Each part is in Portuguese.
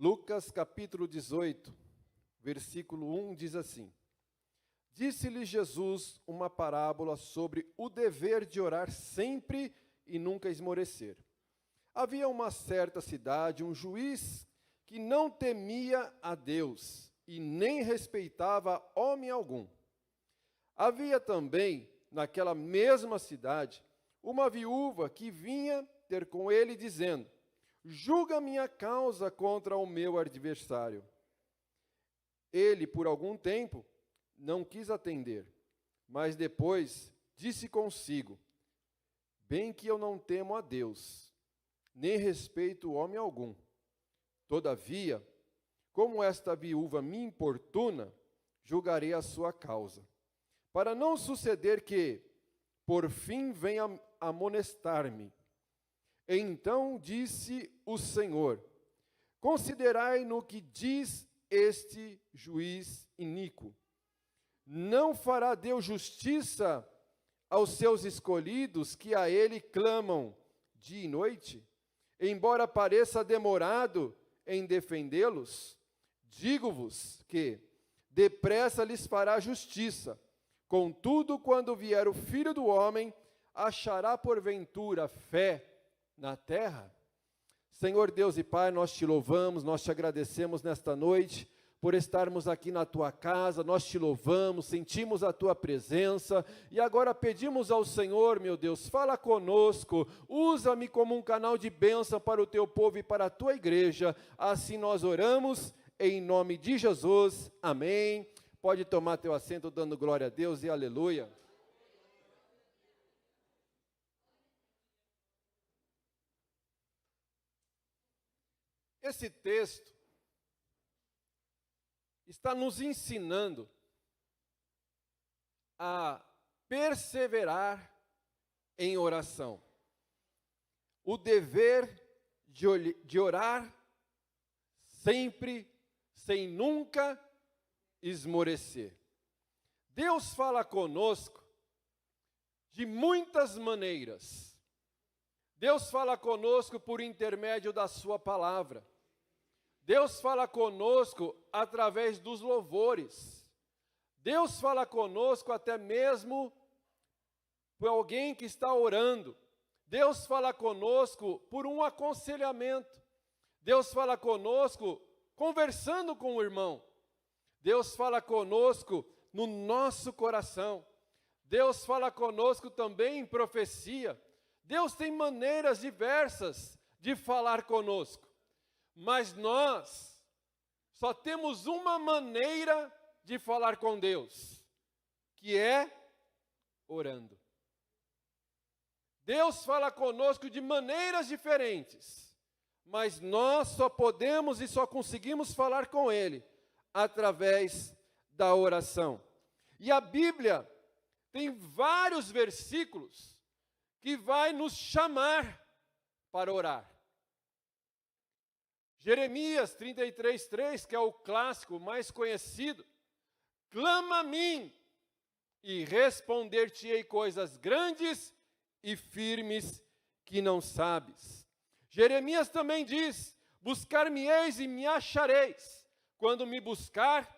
Lucas capítulo 18, versículo 1 diz assim: Disse-lhe Jesus uma parábola sobre o dever de orar sempre e nunca esmorecer. Havia uma certa cidade, um juiz que não temia a Deus e nem respeitava homem algum. Havia também, naquela mesma cidade, uma viúva que vinha ter com ele dizendo: Julga minha causa contra o meu adversário. Ele, por algum tempo, não quis atender, mas depois disse consigo: Bem que eu não temo a Deus, nem respeito homem algum. Todavia, como esta viúva me importuna, julgarei a sua causa, para não suceder que, por fim, venha amonestar-me. Então disse o Senhor: Considerai no que diz este juiz iníquo. Não fará Deus justiça aos seus escolhidos que a ele clamam dia e noite? Embora pareça demorado em defendê-los, digo-vos que depressa lhes fará justiça. Contudo, quando vier o Filho do Homem, achará porventura fé na terra? Senhor Deus e Pai, nós te louvamos, nós te agradecemos nesta noite por estarmos aqui na tua casa, nós te louvamos, sentimos a tua presença e agora pedimos ao Senhor, meu Deus, fala conosco, usa-me como um canal de bênção para o teu povo e para a tua igreja. Assim nós oramos em nome de Jesus, amém. Pode tomar teu assento dando glória a Deus e aleluia. Esse texto está nos ensinando a perseverar em oração. O dever de orar sempre, sem nunca esmorecer. Deus fala conosco de muitas maneiras. Deus fala conosco por intermédio da sua palavra. Deus fala conosco através dos louvores. Deus fala conosco até mesmo por alguém que está orando. Deus fala conosco por um aconselhamento. Deus fala conosco conversando com o irmão. Deus fala conosco no nosso coração. Deus fala conosco também em profecia. Deus tem maneiras diversas de falar conosco. Mas nós só temos uma maneira de falar com Deus, que é orando. Deus fala conosco de maneiras diferentes, mas nós só podemos e só conseguimos falar com Ele através da oração. E a Bíblia tem vários versículos que vai nos chamar para orar. Jeremias 33:3, que é o clássico mais conhecido: Clama a mim e responder-te-ei coisas grandes e firmes que não sabes. Jeremias também diz: Buscar-me-eis e me achareis, quando me buscar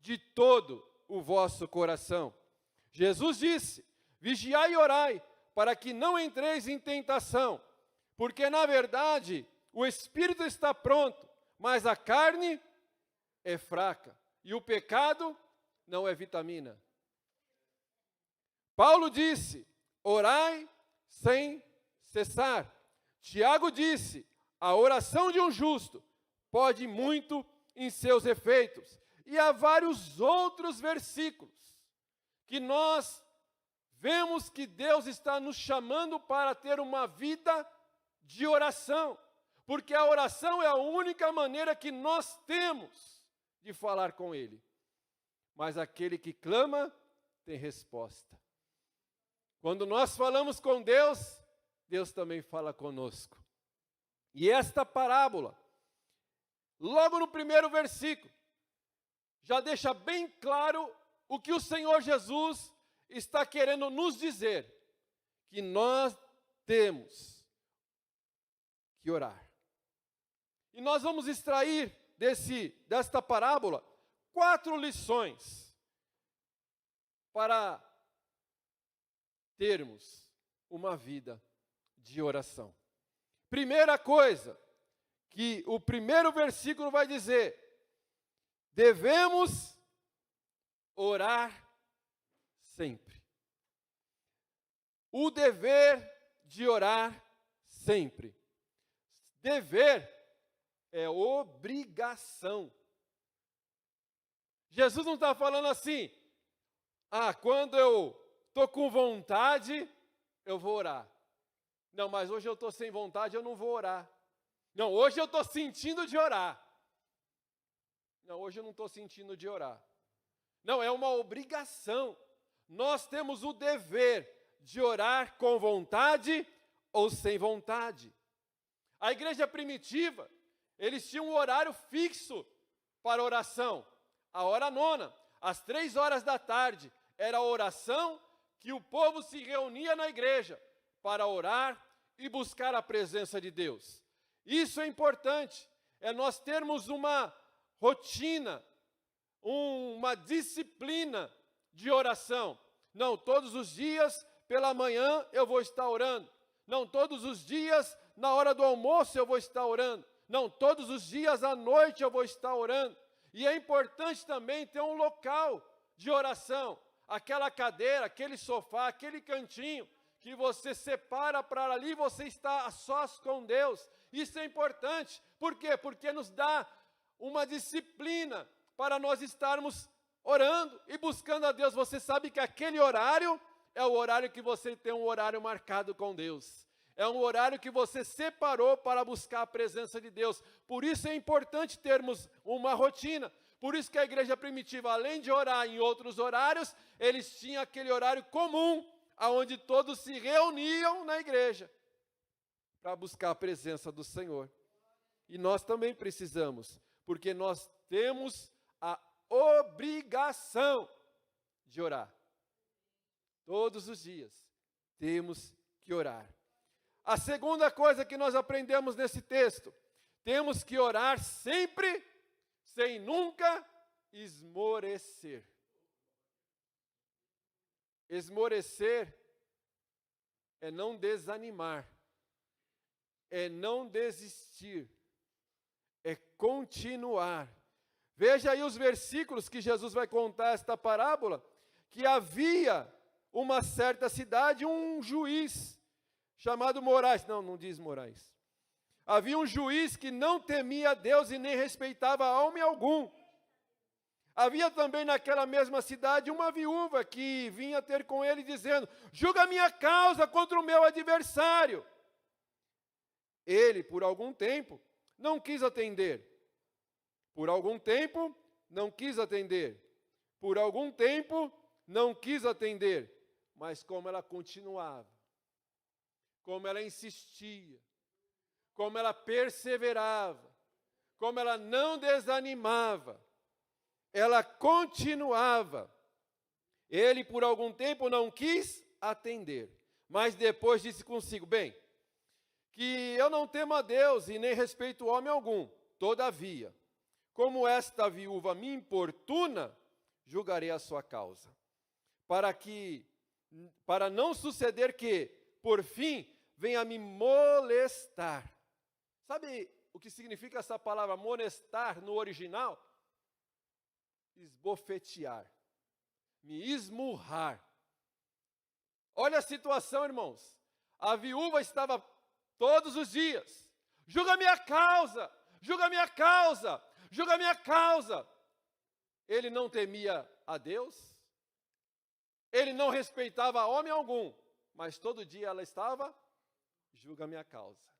de todo o vosso coração. Jesus disse: Vigiai e orai, para que não entreis em tentação, porque na verdade o espírito está pronto, mas a carne é fraca, e o pecado não é vitamina. Paulo disse: Orai sem cessar. Tiago disse: A oração de um justo pode muito em seus efeitos. E há vários outros versículos que nós vemos que Deus está nos chamando para ter uma vida de oração. Porque a oração é a única maneira que nós temos de falar com Ele. Mas aquele que clama tem resposta. Quando nós falamos com Deus, Deus também fala conosco. E esta parábola, logo no primeiro versículo, já deixa bem claro o que o Senhor Jesus está querendo nos dizer. Que nós temos que orar. E nós vamos extrair desta parábola 4 lições para termos uma vida de oração. Primeira coisa que o primeiro versículo vai dizer: devemos orar sempre. O dever de orar sempre. Dever é obrigação. Jesus não está falando assim, quando eu estou com vontade, eu vou orar. Não, mas hoje eu estou sem vontade, eu não vou orar. Não, hoje eu estou sentindo de orar. Não, hoje eu não estou sentindo de orar. Não, é uma obrigação. Nós temos o dever de orar com vontade ou sem vontade. A igreja primitiva, eles tinham um horário fixo para oração. A hora nona, às 3 horas da tarde, era a oração que o povo se reunia na igreja para orar e buscar a presença de Deus. Isso é importante, é nós termos uma rotina, uma disciplina de oração. Não, todos os dias, pela manhã, eu vou estar orando. Não, todos os dias, na hora do almoço, eu vou estar orando. Não, todos os dias, à noite, eu vou estar orando. E é importante também ter um local de oração. Aquela cadeira, aquele sofá, aquele cantinho que você separa para ali, você está a sós com Deus. Isso é importante. Por quê? Porque nos dá uma disciplina para nós estarmos orando e buscando a Deus. Você sabe que aquele horário é o horário que você tem um horário marcado com Deus. É um horário que você separou para buscar a presença de Deus. Por isso é importante termos uma rotina. Por isso que a igreja primitiva, além de orar em outros horários, eles tinham aquele horário comum, onde todos se reuniam na igreja para buscar a presença do Senhor. E nós também precisamos, porque nós temos a obrigação de orar. Todos os dias temos que orar. A segunda coisa que nós aprendemos nesse texto, temos que orar sempre, sem nunca esmorecer. Esmorecer é não desanimar, é não desistir, é continuar. Veja aí os versículos que Jesus vai contar esta parábola, que havia uma certa cidade, um juiz chamado Morais. Não diz Morais. Havia um juiz que não temia a Deus e nem respeitava homem algum. Havia também naquela mesma cidade uma viúva que vinha ter com ele dizendo: julga a minha causa contra o meu adversário. Ele, por algum tempo, não quis atender. Por algum tempo, não quis atender. Por algum tempo, não quis atender. Mas como ela continuava, como ela insistia, como ela perseverava, como ela não desanimava, ela continuava. Ele, por algum tempo, não quis atender, mas depois disse consigo: bem, que eu não temo a Deus e nem respeito homem algum. Todavia, como esta viúva me importuna, julgarei a sua causa, para não suceder que, por fim, venha me molestar. Sabe o que significa essa palavra molestar no original? Esbofetear, me esmurrar. Olha a situação, irmãos. A viúva estava todos os dias: julga minha causa, julga minha causa, julga minha causa. Ele não temia a Deus, ele não respeitava homem algum, mas todo dia ela estava: julga minha causa.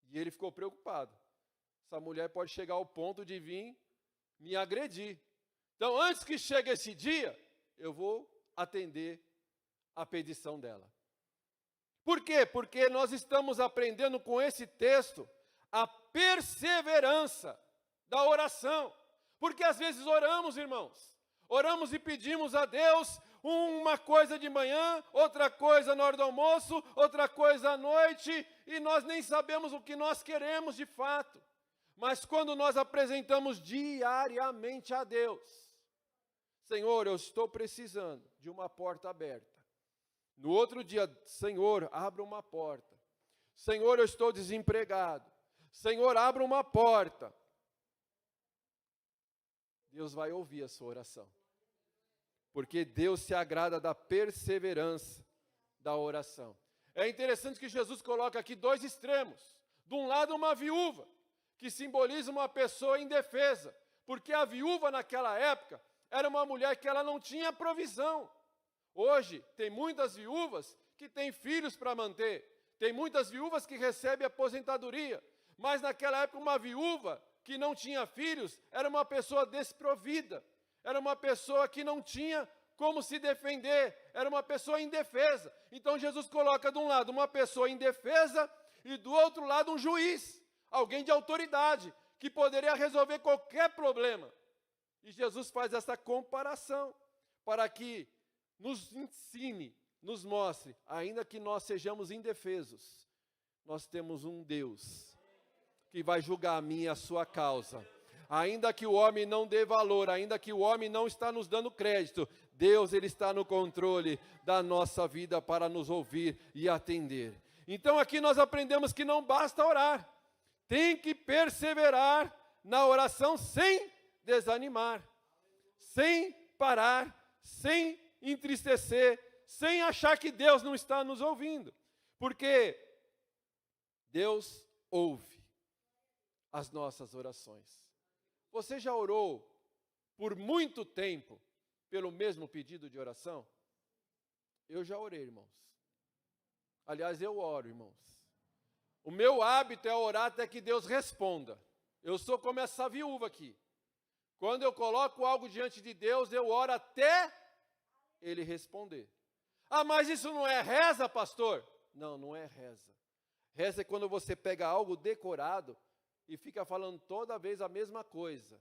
E ele ficou preocupado. Essa mulher pode chegar ao ponto de vir me agredir. Então, antes que chegue esse dia, eu vou atender a petição dela. Por quê? Porque nós estamos aprendendo com esse texto a perseverança da oração. Porque às vezes oramos, irmãos, oramos e pedimos a Deus uma coisa de manhã, outra coisa na hora do almoço, outra coisa à noite, e nós nem sabemos o que nós queremos de fato. Mas quando nós apresentamos diariamente a Deus, Senhor, eu estou precisando de uma porta aberta. No outro dia, Senhor, abra uma porta. Senhor, eu estou desempregado. Senhor, abra uma porta. Deus vai ouvir a sua oração. Porque Deus se agrada da perseverança da oração. É interessante que Jesus coloca aqui dois extremos. De um lado, uma viúva, que simboliza uma pessoa indefesa. Porque a viúva, naquela época, era uma mulher que ela não tinha provisão. Hoje, tem muitas viúvas que têm filhos para manter. Tem muitas viúvas que recebem aposentadoria. Mas naquela época, uma viúva que não tinha filhos era uma pessoa desprovida. Era uma pessoa que não tinha como se defender. Era uma pessoa indefesa. Então, Jesus coloca de um lado uma pessoa indefesa e do outro lado um juiz. Alguém de autoridade, que poderia resolver qualquer problema. E Jesus faz essa comparação para que nos ensine, nos mostre, ainda que nós sejamos indefesos, nós temos um Deus que vai julgar a minha e a sua causa. Ainda que o homem não dê valor, ainda que o homem não está nos dando crédito, Deus, Ele está no controle da nossa vida para nos ouvir e atender. Então aqui nós aprendemos que não basta orar, tem que perseverar na oração sem desanimar, sem parar, sem entristecer, sem achar que Deus não está nos ouvindo, porque Deus ouve as nossas orações. Você já orou por muito tempo pelo mesmo pedido de oração? Eu já orei, irmãos. Aliás, eu oro, irmãos. O meu hábito é orar até que Deus responda. Eu sou como essa viúva aqui. Quando eu coloco algo diante de Deus, eu oro até Ele responder. Ah, mas isso não é reza, pastor? Não, não é reza. Reza é quando você pega algo decorado e fica falando toda vez a mesma coisa.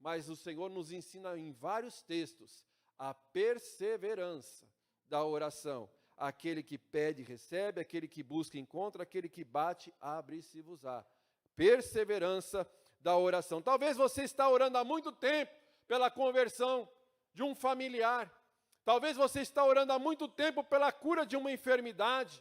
Mas o Senhor nos ensina em vários textos a perseverança da oração. Aquele que pede, recebe, aquele que busca, encontra, aquele que bate, abre-se-vos-á. Perseverança da oração. Talvez você está orando há muito tempo pela conversão de um familiar. Talvez você está orando há muito tempo pela cura de uma enfermidade,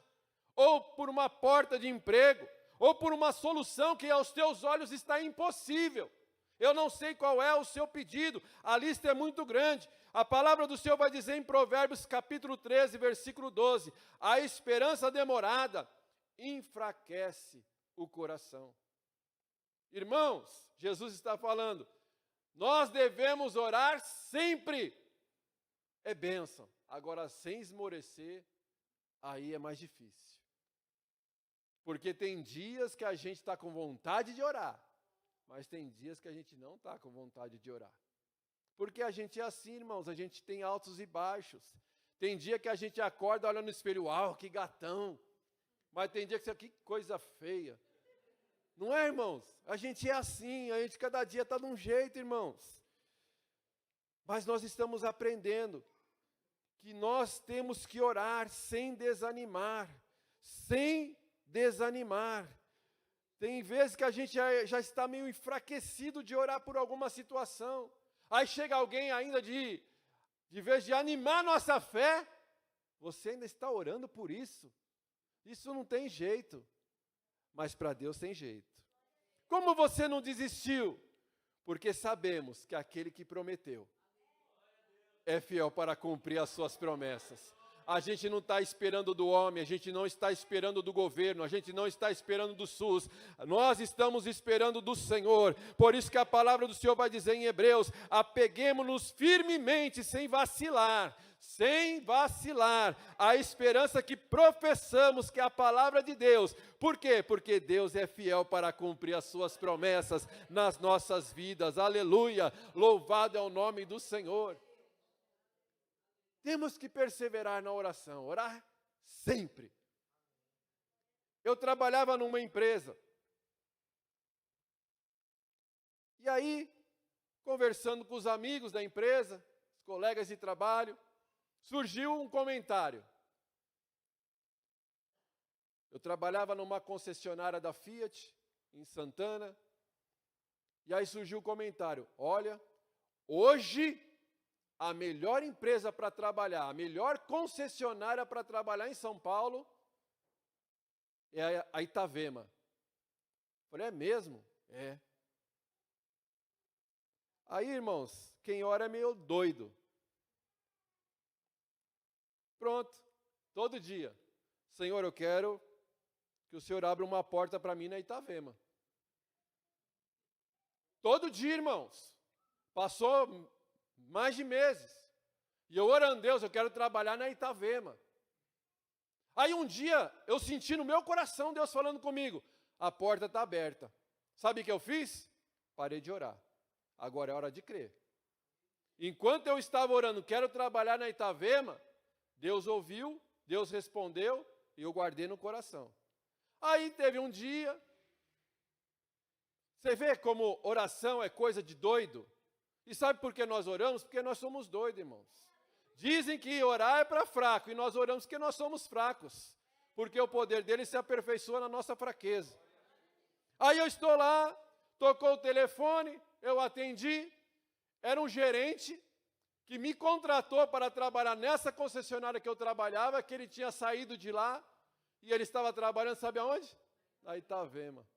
ou por uma porta de emprego, ou por uma solução que aos teus olhos está impossível. Eu não sei qual é o seu pedido, a lista é muito grande. A palavra do Senhor vai dizer em Provérbios capítulo 13, versículo 12, a esperança demorada enfraquece o coração. Irmãos, Jesus está falando, nós devemos orar sempre. É bênção. Agora, sem esmorecer, aí é mais difícil. Porque tem dias que a gente está com vontade de orar, mas tem dias que a gente não está com vontade de orar. Porque a gente é assim, irmãos, a gente tem altos e baixos. Tem dia que a gente acorda olhando no espelho, uau, que gatão. Mas tem dia que você, que coisa feia. Não é, irmãos? A gente é assim, a gente cada dia está de um jeito, irmãos. Mas nós estamos aprendendo que nós temos que orar sem desanimar, sem desanimar. Tem vezes que a gente já está meio enfraquecido de orar por alguma situação. Aí chega alguém ainda de vez de animar nossa fé, você ainda está orando por isso. Isso não tem jeito, mas para Deus tem jeito. Como você não desistiu? Porque sabemos que aquele que prometeu é fiel para cumprir as suas promessas. A gente não está esperando do homem, a gente não está esperando do governo, a gente não está esperando do SUS. Nós estamos esperando do Senhor. Por isso que a palavra do Senhor vai dizer em Hebreus, apeguemo-nos firmemente, sem vacilar, a esperança que professamos, que é a palavra de Deus. Por quê? Porque Deus é fiel para cumprir as suas promessas nas nossas vidas. Aleluia! Louvado é o nome do Senhor. Temos que perseverar na oração, orar sempre. Eu trabalhava numa empresa. E aí, conversando com os amigos da empresa, os colegas de trabalho, surgiu um comentário. Eu trabalhava numa concessionária da Fiat, em Santana, E aí surgiu o comentário: olha, hoje a melhor empresa para trabalhar, a melhor concessionária para trabalhar em São Paulo é a Itavema. Falei, é mesmo? É. Aí, irmãos, quem ora é meio doido. Pronto, todo dia. Senhor, eu quero que o Senhor abra uma porta para mim na Itavema. Todo dia, irmãos. Passou mais de meses. E eu orando, Deus, eu quero trabalhar na Itavema. Aí um dia, eu senti no meu coração Deus falando comigo, a porta está aberta. Sabe o que eu fiz? Parei de orar. Agora é hora de crer. Enquanto eu estava orando, quero trabalhar na Itavema, Deus ouviu, Deus respondeu, e eu guardei no coração. Aí teve um dia, você vê como oração é coisa de doido? E sabe por que nós oramos? Porque nós somos doidos, irmãos. Dizem que orar é para fraco, e nós oramos porque nós somos fracos, porque o poder dele se aperfeiçoa na nossa fraqueza. Aí eu estou lá, tocou o telefone, eu atendi, era um gerente que me contratou para trabalhar nessa concessionária que eu trabalhava, que ele tinha saído de lá, e ele estava trabalhando, sabe aonde? Na Itavema.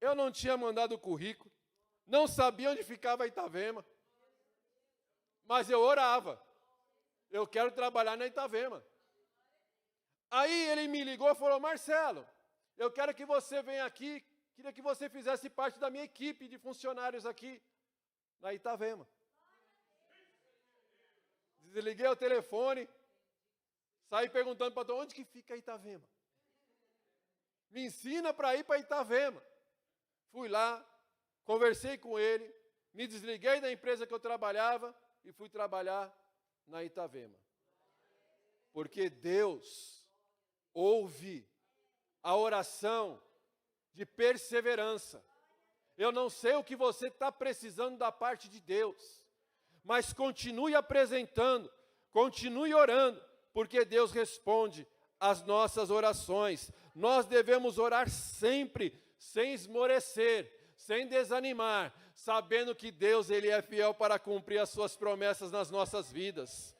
Eu não tinha mandado o currículo, não sabia onde ficava a Itavema, mas eu orava. Eu quero trabalhar na Itavema. Aí ele me ligou e falou, Marcelo, eu quero que você venha aqui, queria que você fizesse parte da minha equipe de funcionários aqui na Itavema. Desliguei o telefone, saí perguntando para onde que fica a Itavema. Me ensina para ir para Itavema. Fui lá, conversei com ele, me desliguei da empresa que eu trabalhava e fui trabalhar na Itavema. Porque Deus ouve a oração de perseverança. Eu não sei o que você está precisando da parte de Deus, mas continue apresentando, continue orando, porque Deus responde às nossas orações. Nós devemos orar sempre, sem esmorecer, sem desanimar, sabendo que Deus ele é fiel para cumprir as suas promessas nas nossas vidas.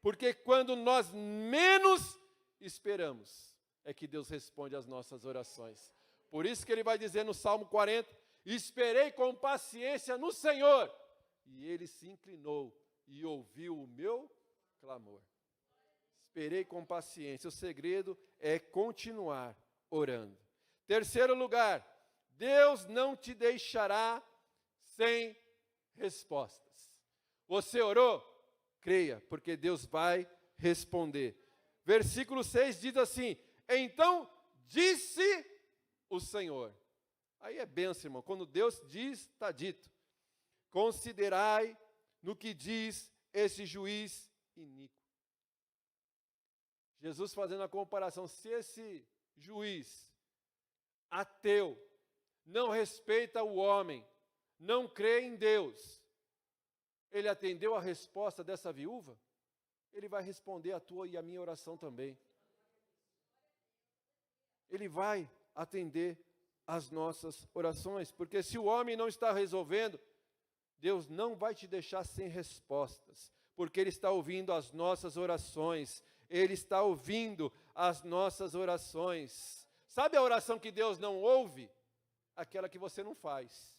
Porque quando nós menos esperamos, é que Deus responde às nossas orações. Por isso que ele vai dizer no Salmo 40, esperei com paciência no Senhor, e ele se inclinou e ouviu o meu clamor. Esperei com paciência. O segredo é continuar orando. Terceiro lugar, Deus não te deixará sem respostas. Você orou? Creia, porque Deus vai responder. Versículo 6 diz assim, então disse o Senhor. Aí é bênção, irmão. Quando Deus diz, está dito. Considerai no que diz esse juiz iníquo. Jesus fazendo a comparação, se esse juiz ateu não respeita o homem, não crê em Deus, ele atendeu a resposta dessa viúva, ele vai responder a tua e a minha oração também. Ele vai atender as nossas orações, porque se o homem não está resolvendo, Deus não vai te deixar sem respostas, porque Ele está ouvindo as nossas orações, Ele está ouvindo as nossas orações. Sabe a oração que Deus não ouve? Aquela que você não faz.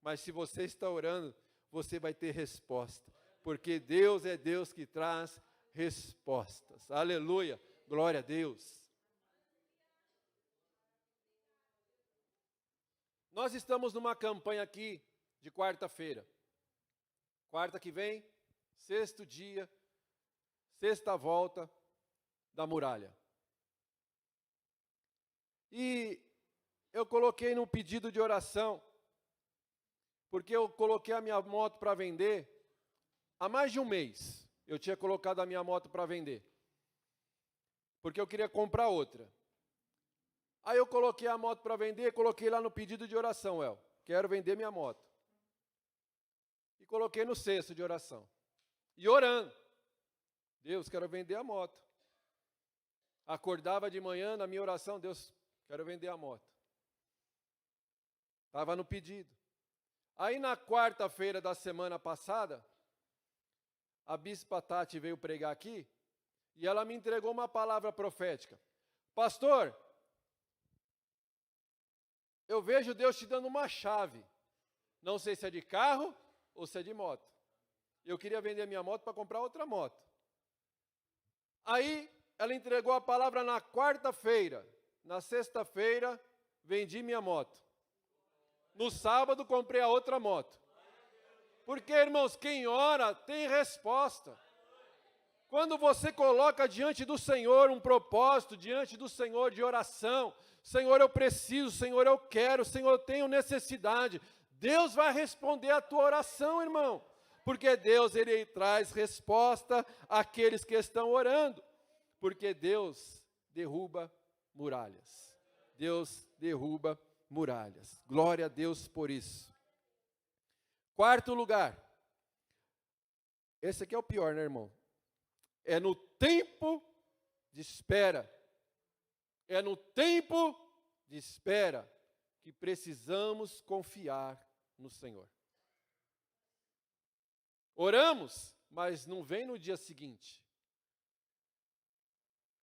Mas se você está orando, você vai ter resposta, porque Deus é Deus que traz respostas. Aleluia, glória a Deus. Nós estamos numa campanha aqui de quarta-feira. Quarta que vem, sexto dia, sexta volta da muralha. E eu coloquei num pedido de oração, porque eu coloquei a minha moto para vender há mais de um mês. Eu tinha colocado a minha moto para vender, porque eu queria comprar outra. Aí eu coloquei a moto para vender, coloquei lá no pedido de oração, quero vender minha moto. E coloquei no cesto de oração. E orando, Deus, quero vender a moto. Acordava de manhã na minha oração, Deus, quero vender a moto. Estava no pedido. Aí na quarta-feira da semana passada, a bispa Tati veio pregar aqui e ela me entregou uma palavra profética. Pastor, eu vejo Deus te dando uma chave. Não sei se é de carro ou se é de moto. Eu queria vender minha moto para comprar outra moto. Aí ela entregou a palavra na quarta-feira. Na sexta-feira, vendi minha moto. No sábado, comprei a outra moto. Porque, irmãos, quem ora tem resposta. Quando você coloca diante do Senhor um propósito, diante do Senhor de oração, Senhor, eu preciso, Senhor, eu quero, Senhor, eu tenho necessidade. Deus vai responder a tua oração, irmão. Porque Deus, Ele traz resposta àqueles que estão orando. Porque Deus derruba muralhas. Deus derruba muralhas. Glória a Deus por isso. Quarto lugar. Esse aqui é o pior, né, irmão? É no tempo de espera. É no tempo de espera que precisamos confiar no Senhor. Oramos, mas não vem no dia seguinte.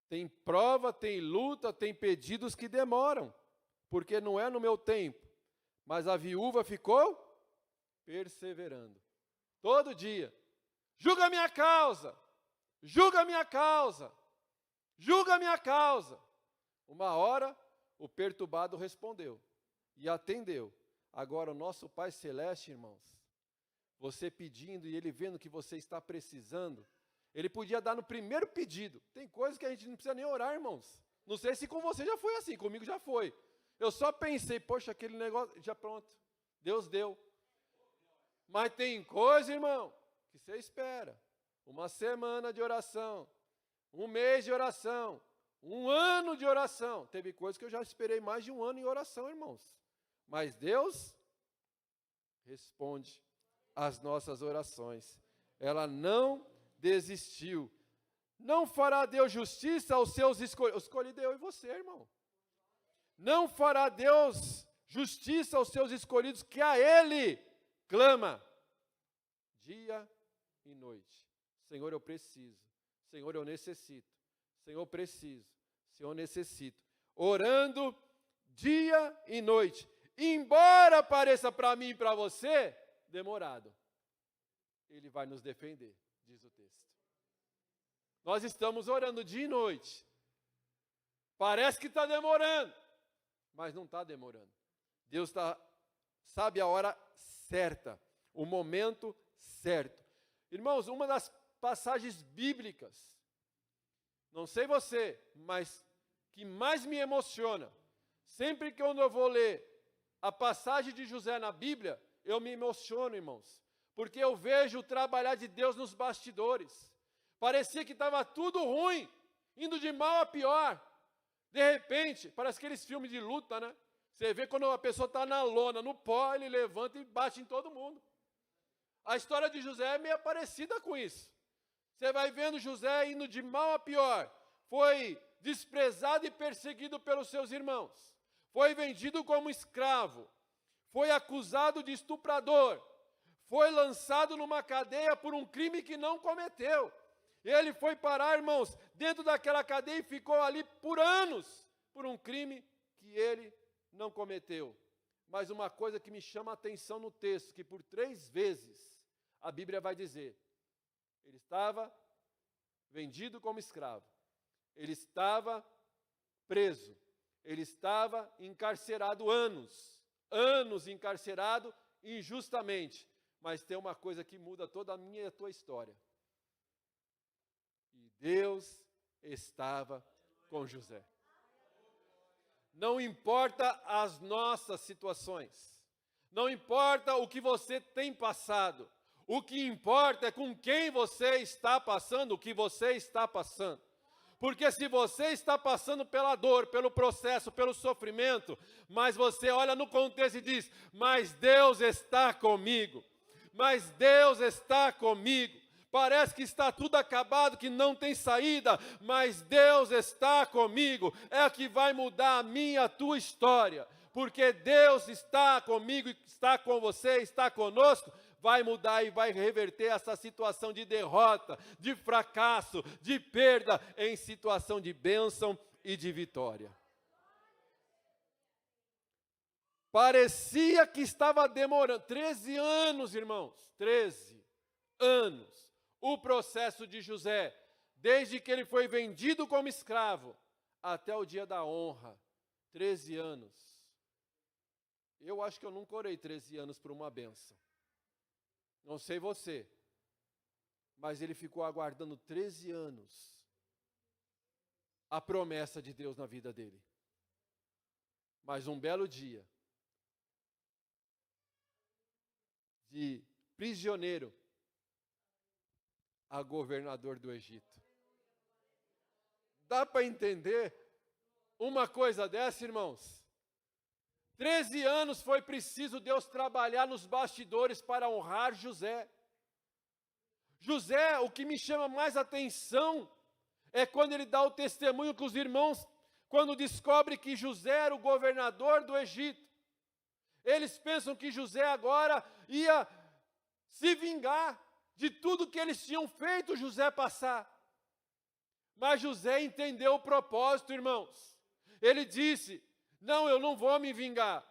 Tem prova, tem luta, tem pedidos que demoram, porque não é no meu tempo. Mas a viúva ficou perseverando. Todo dia. Julga a minha causa. Julga a minha causa. Julga a minha causa. Uma hora, o perturbado respondeu e atendeu. Agora, o nosso Pai Celeste, irmãos, você pedindo e Ele vendo que você está precisando, Ele podia dar no primeiro pedido. Tem coisas que a gente não precisa nem orar, irmãos. Não sei se com você já foi assim, comigo já foi. Eu só pensei, poxa, aquele negócio, já pronto, Deus deu. Mas tem coisa, irmão, que você espera. Uma semana de oração, um mês de oração, um ano de oração. Teve coisas que eu já esperei mais de um ano em oração, irmãos. Mas Deus responde às nossas orações. Ela não desistiu. Não fará Deus justiça aos seus escolhidos. Escolhi eu e você, irmão. Não fará Deus justiça aos seus escolhidos, que a Ele clama dia e noite. Senhor, eu preciso. Senhor, eu necessito. Senhor, eu preciso. Senhor, eu necessito. Orando dia e noite. Embora pareça para mim e para você demorado, Ele vai nos defender, diz o texto. Nós estamos orando dia e noite. Parece que está demorando, mas não está demorando. Deus sabe a hora certa, o momento certo. Irmãos, uma das passagens bíblicas, não sei você, mas que mais me emociona, sempre que eu vou ler a passagem de José na Bíblia, eu me emociono, irmãos, porque eu vejo o trabalhar de Deus nos bastidores. Parecia que estava tudo ruim, indo de mal a pior. De repente, parece aqueles filmes de luta, né? Você vê quando a pessoa está na lona, no pó, ele levanta e bate em todo mundo. A história de José é meio parecida com isso. Você vai vendo José indo de mal a pior. Foi desprezado e perseguido pelos seus irmãos. Foi vendido como escravo. Foi acusado de estuprador. Foi lançado numa cadeia por um crime que não cometeu. Ele foi parar, irmãos, dentro daquela cadeia e ficou ali por anos, por um crime que ele não cometeu. Mas uma coisa que me chama a atenção no texto, que por 3 vezes a Bíblia vai dizer, ele estava vendido como escravo, ele estava preso, ele estava encarcerado anos encarcerado injustamente. Mas tem uma coisa que muda toda a minha e a tua história. E Deus estava com José. Não importa as nossas situações, não importa o que você tem passado, o que importa é com quem você está passando, o que você está passando. Porque se você está passando pela dor, pelo processo, pelo sofrimento, mas você olha no contexto e diz, mas Deus está comigo, mas Deus está comigo. Parece que está tudo acabado, que não tem saída, mas Deus está comigo. É o que vai mudar a minha e a tua história. porque Deus está comigo, está com você, está conosco, vai mudar e vai reverter essa situação de derrota, de fracasso, de perda, em situação de bênção e de vitória. Parecia que estava demorando, 13 anos, irmãos, 13 anos, o processo de José, desde que ele foi vendido como escravo, até o dia da honra, 13 anos. Eu acho que eu nunca orei 13 anos por uma bênção. Não sei você, mas ele ficou aguardando 13 anos a promessa de Deus na vida dele. Mas um belo dia, de prisioneiro a governador do Egito. Dá para entender uma coisa dessa, irmãos? 13 anos foi preciso Deus trabalhar nos bastidores para honrar José. José, o que me chama mais atenção é quando ele dá o testemunho com os irmãos, quando descobre que José era o governador do Egito. Eles pensam que José agora ia se vingar de tudo que eles tinham feito José passar. Mas José entendeu o propósito, irmãos. Ele disse: não, eu não vou me vingar,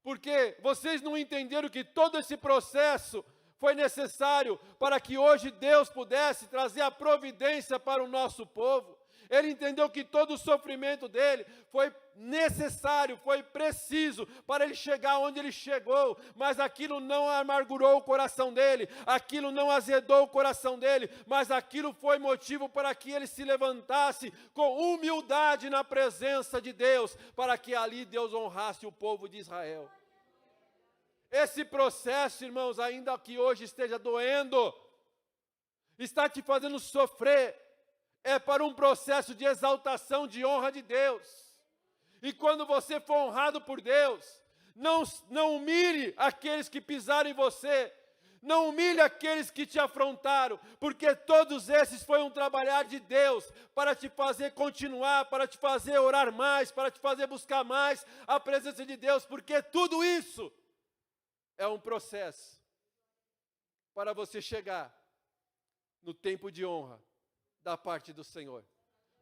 porque vocês não entenderam que todo esse processo foi necessário para que hoje Deus pudesse trazer a providência para o nosso povo. Ele entendeu que todo o sofrimento dele foi necessário, foi preciso para ele chegar onde ele chegou, mas aquilo não amargurou o coração dele, aquilo não azedou o coração dele, mas aquilo foi motivo para que ele se levantasse com humildade na presença de Deus, para que ali Deus honrasse o povo de Israel. Esse processo, irmãos, ainda que hoje esteja doendo, está te fazendo sofrer, é para um processo de exaltação, de honra de Deus. E quando você for honrado por Deus, não humilhe aqueles que pisaram em você, não humilhe aqueles que te afrontaram, porque todos esses foi um trabalhar de Deus, para te fazer continuar, para te fazer orar mais, para te fazer buscar mais a presença de Deus, porque tudo isso é um processo para você chegar no tempo de honra da parte do Senhor.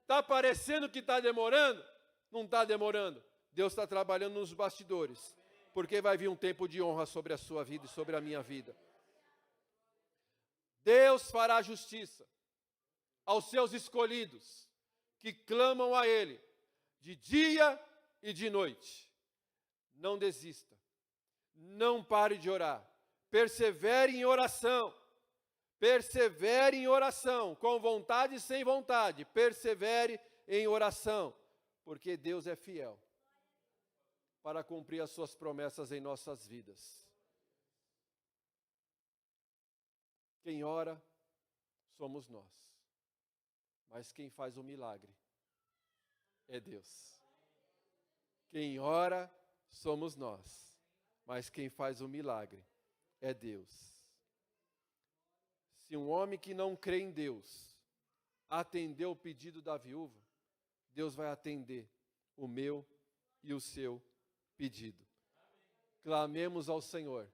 Está parecendo que está demorando? Não está demorando. Deus está trabalhando nos bastidores, porque vai vir um tempo de honra sobre a sua vida e sobre a minha vida. Deus fará justiça aos seus escolhidos, que clamam a Ele, de dia e de noite. Não desista, não pare de orar, persevere em oração. Persevere em oração, com vontade e sem vontade, persevere em oração, porque Deus é fiel para cumprir as suas promessas em nossas vidas. Quem ora somos nós, mas quem faz o milagre é Deus. Quem ora somos nós, mas quem faz o milagre é Deus. Se um homem que não crê em Deus atender o pedido da viúva, Deus vai atender o meu e o seu pedido. Clamemos ao Senhor,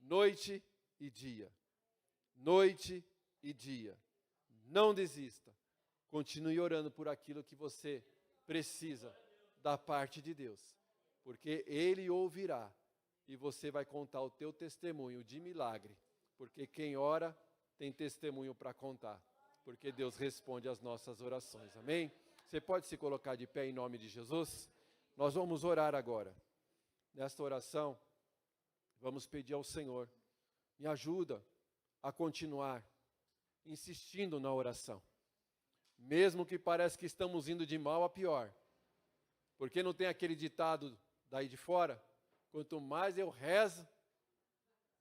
noite e dia. Noite e dia. Não desista. Continue orando por aquilo que você precisa da parte de Deus, porque Ele ouvirá e você vai contar o teu testemunho de milagre, porque quem ora tem testemunho para contar, porque Deus responde às nossas orações, amém? Você pode se colocar de pé em nome de Jesus? Nós vamos orar agora. Nesta oração, vamos pedir ao Senhor, me ajuda a continuar insistindo na oração, mesmo que pareça que estamos indo de mal a pior, porque não tem aquele ditado daí de fora, quanto mais eu rezo,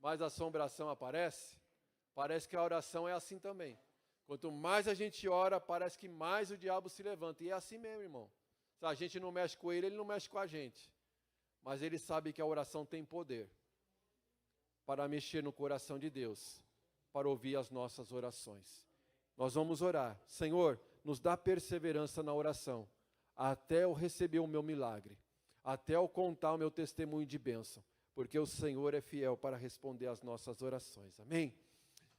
mais assombração aparece. Parece que a oração é assim também. Quanto mais a gente ora, parece que mais o diabo se levanta. E é assim mesmo, irmão. Se a gente não mexe com ele, ele não mexe com a gente. Mas ele sabe que a oração tem poder para mexer no coração de Deus, para ouvir as nossas orações. Nós vamos orar. Senhor, nos dá perseverança na oração, até eu receber o meu milagre. até eu contar o meu testemunho de bênção, porque o Senhor é fiel para responder às nossas orações. Amém?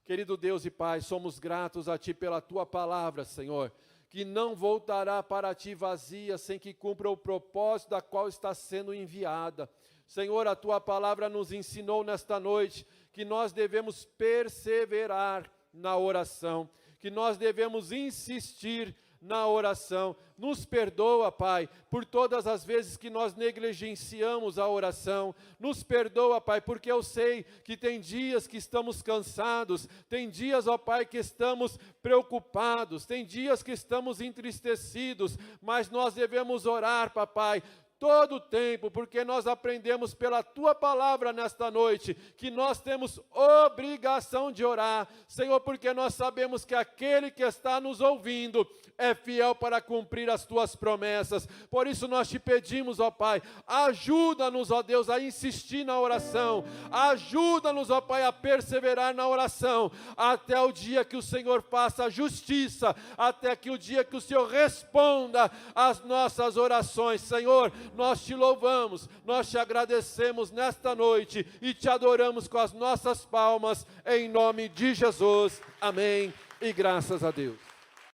Querido Deus e Pai, somos gratos a Ti pela Tua palavra, Senhor, que não voltará para Ti vazia, sem que cumpra o propósito da qual está sendo enviada. Senhor, a Tua palavra nos ensinou nesta noite que nós devemos perseverar na oração, que nós devemos insistir na oração. Nos perdoa, Pai, por todas as vezes que nós negligenciamos a oração. Nos perdoa, Pai, porque eu sei que tem dias que estamos cansados, tem dias, ó Pai, que estamos preocupados, tem dias que estamos entristecidos, mas nós devemos orar, Papai, todo o tempo, porque nós aprendemos pela Tua palavra nesta noite, que nós temos obrigação de orar, Senhor, porque nós sabemos que aquele que está nos ouvindo é fiel para cumprir as Tuas promessas. Por isso nós Te pedimos, ó Pai, ajuda-nos, ó Deus, a insistir na oração, ajuda-nos, ó Pai, a perseverar na oração, até o dia que o Senhor faça justiça, até que o dia que o Senhor responda às nossas orações. Senhor, nós Te louvamos, nós Te agradecemos nesta noite e Te adoramos com as nossas palmas, em nome de Jesus. Amém e graças a Deus.